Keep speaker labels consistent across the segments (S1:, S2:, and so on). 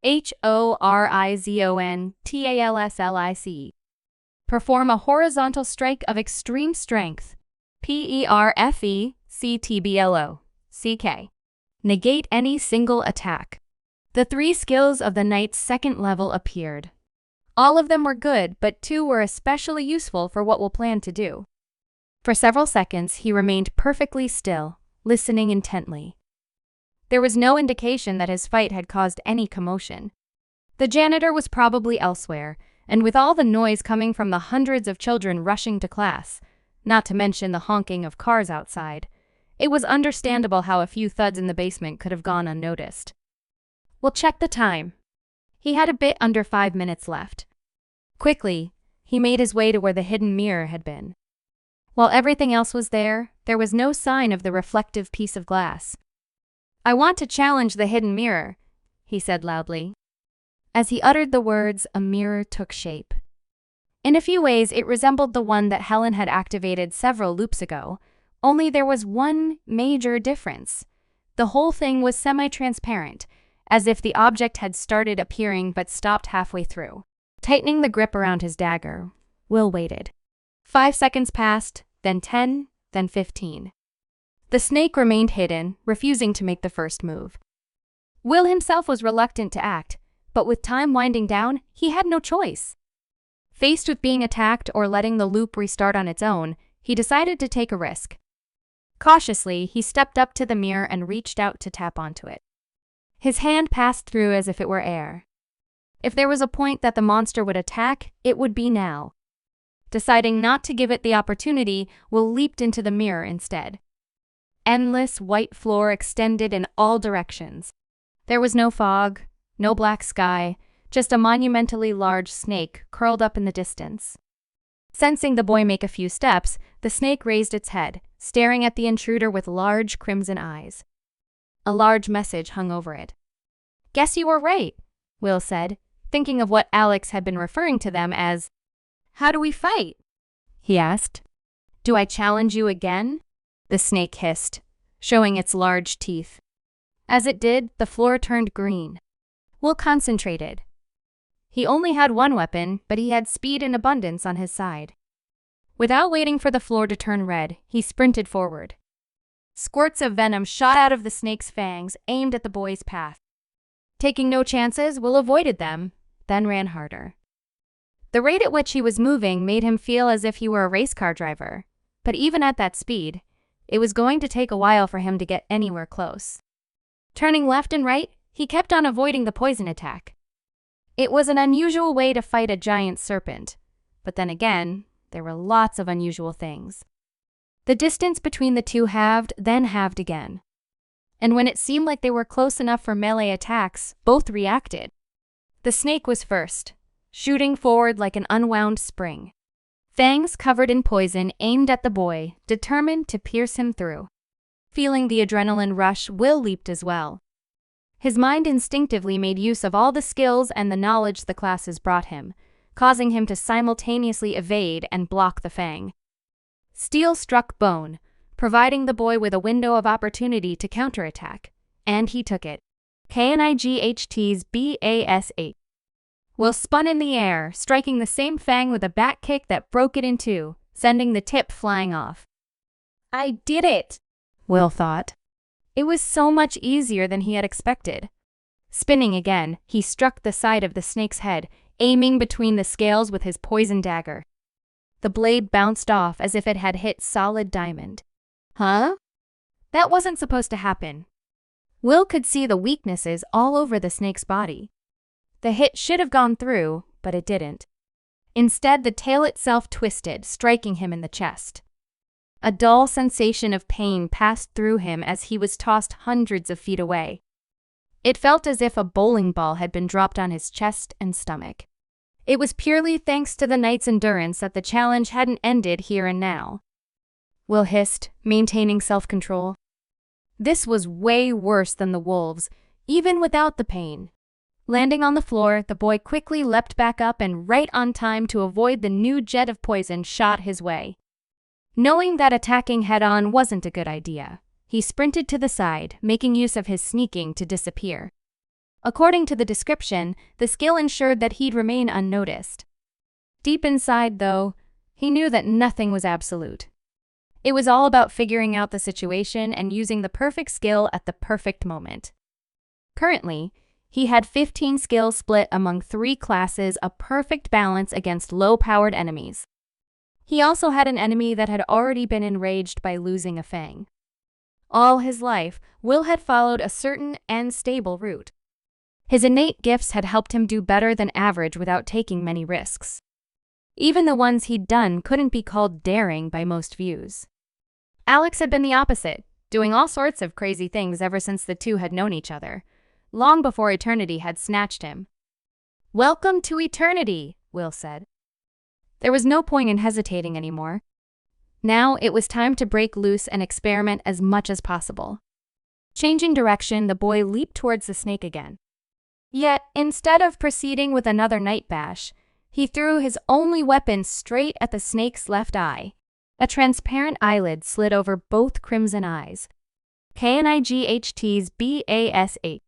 S1: HORIZONTALSLIC. Perform a horizontal strike of extreme strength. PERFECTBLOCK. Negate any single attack. The 3 skills of the knight's second level appeared. All of them were good, but 2 were especially useful for what we'll plan to do. For several seconds, he remained perfectly still, listening intently. There was no indication that his fight had caused any commotion. The janitor was probably elsewhere, and with all the noise coming from the hundreds of children rushing to class, not to mention the honking of cars outside, it was understandable how a few thuds in the basement could have gone unnoticed. We'll check the time. He had a bit under 5 minutes left. Quickly, he made his way to where the hidden mirror had been. While everything else was there was no sign of the reflective piece of glass. "I want to challenge the hidden mirror," he said loudly. As he uttered the words, a mirror took shape. In a few ways, it resembled the one that Helen had activated several loops ago, only there was one major difference. The whole thing was semi-transparent, as if the object had started appearing but stopped halfway through. Tightening the grip around his dagger, Will waited. 5 seconds passed, then 10, then 15. The snake remained hidden, refusing to make the first move. Will himself was reluctant to act, but with time winding down, he had no choice. Faced with being attacked or letting the loop restart on its own, he decided to take a risk. Cautiously, he stepped up to the mirror and reached out to tap onto it. His hand passed through as if it were air. If there was a point that the monster would attack, it would be now. Deciding not to give it the opportunity, Will leaped into the mirror instead. Endless white floor extended in all directions. There was no fog, no black sky, just a monumentally large snake curled up in the distance. Sensing the boy make a few steps, the snake raised its head, staring at the intruder with large crimson eyes. A large message hung over it. "Guess you were right," Will said, thinking of what Alex had been referring to them as. "How do we fight?" he asked. "Do I challenge you again?" the snake hissed, showing its large teeth. As it did, the floor turned green. Will concentrated. He only had one weapon, but he had speed in abundance on his side. Without waiting for the floor to turn red, he sprinted forward. Squirts of venom shot out of the snake's fangs, aimed at the boy's path. Taking no chances, Will avoided them, then ran harder. The rate at which he was moving made him feel as if he were a race car driver, but even at that speed, it was going to take a while for him to get anywhere close. Turning left and right, he kept on avoiding the poison attack. It was an unusual way to fight a giant serpent, but then again, there were lots of unusual things. The distance between the two halved, then halved again. And when it seemed like they were close enough for melee attacks, both reacted. The snake was first, shooting forward like an unwound spring. Fangs covered in poison aimed at the boy, determined to pierce him through. Feeling the adrenaline rush, Will leaped as well. His mind instinctively made use of all the skills and the knowledge the classes brought him, causing him to simultaneously evade and block the fang. Steel struck bone, providing the boy with a window of opportunity to counterattack, and he took it. KNIGHT's BAS8. Will spun in the air, striking the same fang with a back kick that broke it in two, sending the tip flying off. "I did it," Will thought. It was so much easier than he had expected. Spinning again, he struck the side of the snake's head, aiming between the scales with his poison dagger. The blade bounced off as if it had hit solid diamond. Huh? That wasn't supposed to happen. Will could see the weaknesses all over the snake's body. The hit should have gone through, but it didn't. Instead, the tail itself twisted, striking him in the chest. A dull sensation of pain passed through him as he was tossed hundreds of feet away. It felt as if a bowling ball had been dropped on his chest and stomach. It was purely thanks to the knight's endurance that the challenge hadn't ended here and now. Will hissed, maintaining self-control. This was way worse than the wolves, even without the pain. Landing on the floor, the boy quickly leapt back up and right on time to avoid the new jet of poison shot his way. Knowing that attacking head-on wasn't a good idea, he sprinted to the side, making use of his sneaking to disappear. According to the description, the skill ensured that he'd remain unnoticed. Deep inside, though, he knew that nothing was absolute. It was all about figuring out the situation and using the perfect skill at the perfect moment. Currently, he had 15 skills split among 3 classes, a perfect balance against low-powered enemies. He also had an enemy that had already been enraged by losing a fang. All his life, Will had followed a certain and stable route. His innate gifts had helped him do better than average without taking many risks. Even the ones he'd done couldn't be called daring by most views. Alex had been the opposite, doing all sorts of crazy things ever since the two had known each other, long before eternity had snatched him. "Welcome to eternity," Will said. There was no point in hesitating anymore. Now it was time to break loose and experiment as much as possible. Changing direction, the boy leaped towards the snake again. Yet, instead of proceeding with another night bash, he threw his only weapon straight at the snake's left eye. A transparent eyelid slid over both crimson eyes. KNIGHT's BAS8.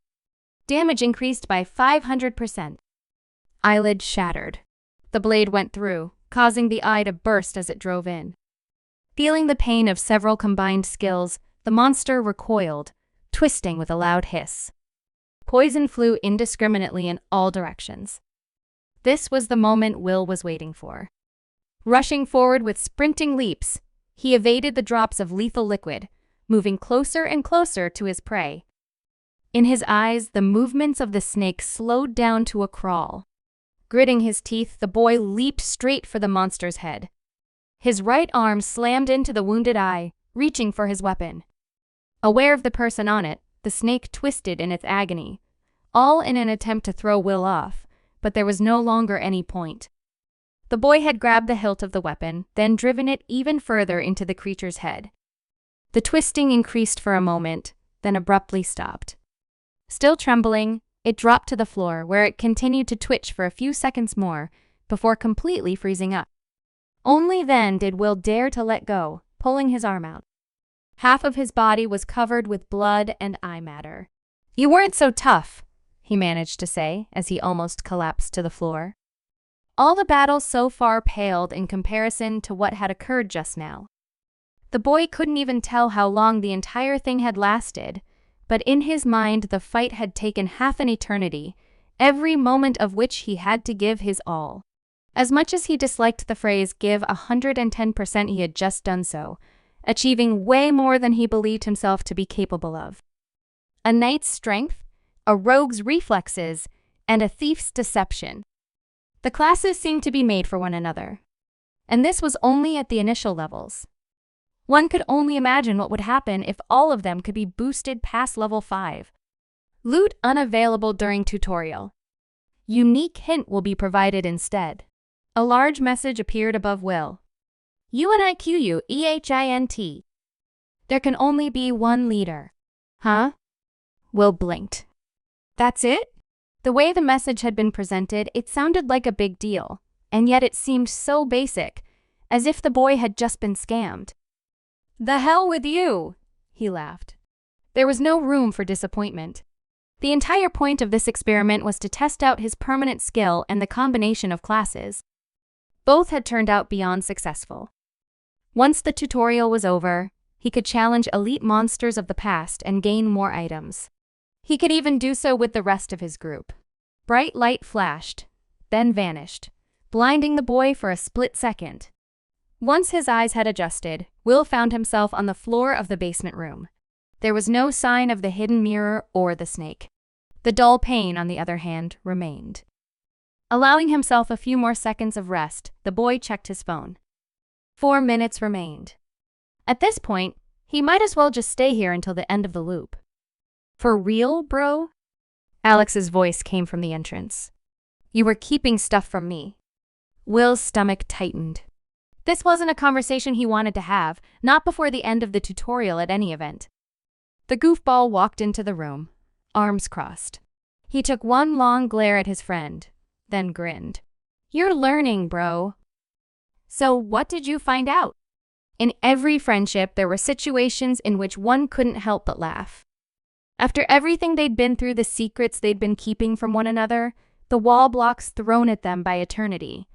S1: Damage increased by 500%. Eyelid shattered. The blade went through, causing the eye to burst as it drove in. Feeling the pain of several combined skills, the monster recoiled, twisting with a loud hiss. Poison flew indiscriminately in all directions. This was the moment Will was waiting for. Rushing forward with sprinting leaps, he evaded the drops of lethal liquid, moving closer and closer to his prey. In his eyes, the movements of the snake slowed down to a crawl. Gritting his teeth, the boy leaped straight for the monster's head. His right arm slammed into the wounded eye, reaching for his weapon. Aware of the person on it, the snake twisted in its agony, all in an attempt to throw Will off, but there was no longer any point. The boy had grabbed the hilt of the weapon, then driven it even further into the creature's head. The twisting increased for a moment, then abruptly stopped. Still trembling, it dropped to the floor, where it continued to twitch for a few seconds more, before completely freezing up. Only then did Will dare to let go, pulling his arm out. Half of his body was covered with blood and eye matter. "You weren't so tough," he managed to say, as he almost collapsed to the floor. All the battles so far paled in comparison to what had occurred just now. The boy couldn't even tell how long the entire thing had lasted, but in his mind the fight had taken half an eternity, every moment of which he had to give his all. As much as he disliked the phrase "give 110%", he had just done so, achieving way more than he believed himself to be capable of. A knight's strength, a rogue's reflexes, and a thief's deception. The classes seemed to be made for one another. And this was only at the initial levels. One could only imagine what would happen if all of them could be boosted past level 5. Loot unavailable during tutorial. Unique hint will be provided instead. A large message appeared above Will. UNIQUEHINT. There can only be one leader. Huh? Will blinked. That's it? The way the message had been presented, it sounded like a big deal, and yet it seemed so basic, as if the boy had just been scammed. "The hell with you," he laughed. There was no room for disappointment. The entire point of this experiment was to test out his permanent skill and the combination of classes. Both had turned out beyond successful. Once the tutorial was over, he could challenge elite monsters of the past and gain more items. He could even do so with the rest of his group. Bright light flashed, then vanished, blinding the boy for a split second. Once his eyes had adjusted, Will found himself on the floor of the basement room. There was no sign of the hidden mirror or the snake. The dull pain, on the other hand, remained. Allowing himself a few more seconds of rest, the boy checked his phone. 4 minutes remained. At this point, he might as well just stay here until the end of the loop. "For real, bro?" Alex's voice came from the entrance. "You were keeping stuff from me." Will's stomach tightened. This wasn't a conversation he wanted to have, not before the end of the tutorial at any event. The goofball walked into the room, arms crossed. He took one long glare at his friend, then grinned. "You're learning, bro." "So what did you find out?" In every friendship, there were situations in which one couldn't help but laugh. After everything they'd been through, the secrets they'd been keeping from one another, the wall blocks thrown at them by eternity,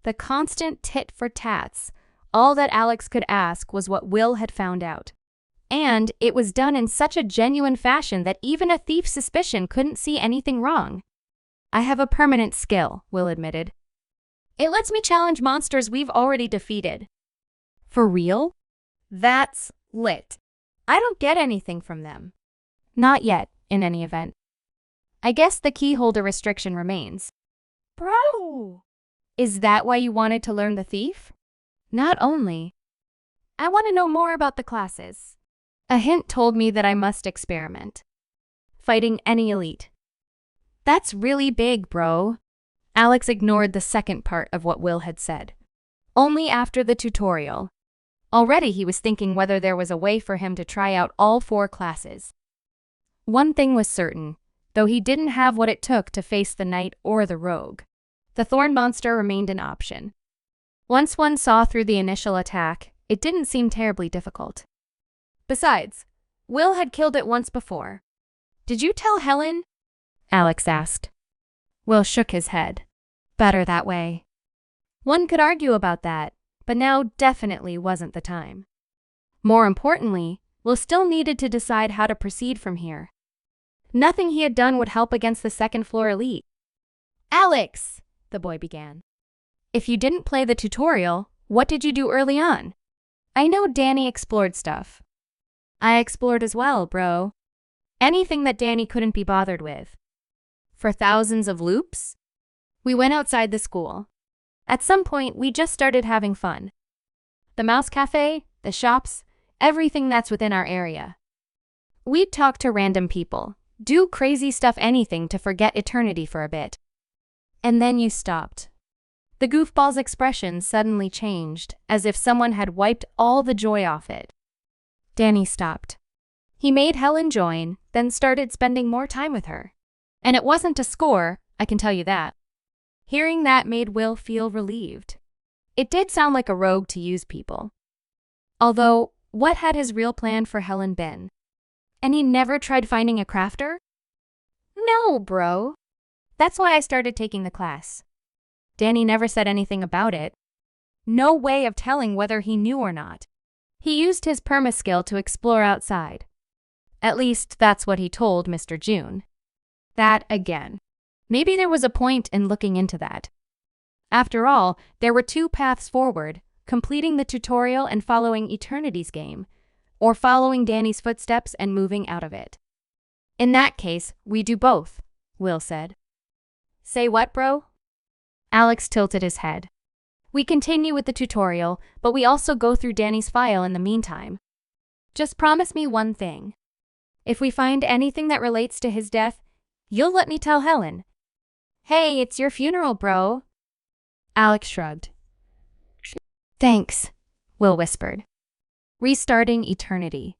S1: the constant tit for tats, all that Alex could ask was what Will had found out. And it was done in such a genuine fashion that even a thief's suspicion couldn't see anything wrong. I have a permanent skill, Will admitted. It lets me challenge monsters we've already defeated. For real? That's lit. I don't get anything from them. Not yet, in any event. I guess the key holder restriction remains. Bro! Is that why you wanted to learn the thief? Not only. I want to know more about the classes. A hint told me that I must experiment. Fighting any elite. That's really big, bro. Alex ignored the second part of what Will had said. Only after the tutorial. Already he was thinking whether there was a way for him to try out all 4 classes. One thing was certain, though he didn't have what it took to face the knight or the rogue. The thorn monster remained an option. Once one saw through the initial attack, it didn't seem terribly difficult. Besides, Will had killed it once before. Did you tell Helen? Alex asked. Will shook his head. Better that way. One could argue about that, but now definitely wasn't the time. More importantly, Will still needed to decide how to proceed from here. Nothing he had done would help against the second-floor elite. Alex, the boy began. If you didn't play the tutorial, what did you do early on? I know Danny explored stuff. I explored as well, bro. Anything that Danny couldn't be bothered with. For thousands of loops? We went outside the school. At some point, we just started having fun. The mouse cafe, the shops, everything that's within our area. We'd talk to random people, do crazy stuff, anything to forget eternity for a bit. And then you stopped. The goofball's expression suddenly changed, as if someone had wiped all the joy off it. Danny stopped. He made Helen join, then started spending more time with her. And it wasn't a score, I can tell you that. Hearing that made Will feel relieved. It did sound like a rogue to use people. Although, what had his real plan for Helen been? And he never tried finding a crafter? No, bro. That's why I started taking the class. Danny never said anything about it. No way of telling whether he knew or not. He used his perma-skill to explore outside. At least, that's what he told Mr. June. That again. Maybe there was a point in looking into that. After all, there were 2 paths forward, completing the tutorial and following Eternity's game, or following Danny's footsteps and moving out of it. In that case, we do both, Will said. Say what, bro? Alex tilted his head. We continue with the tutorial, but we also go through Danny's file in the meantime. Just promise me one thing. If we find anything that relates to his death, you'll let me tell Helen. Hey, it's your funeral, bro. Alex shrugged. Thanks, Will whispered. Restarting Eternity.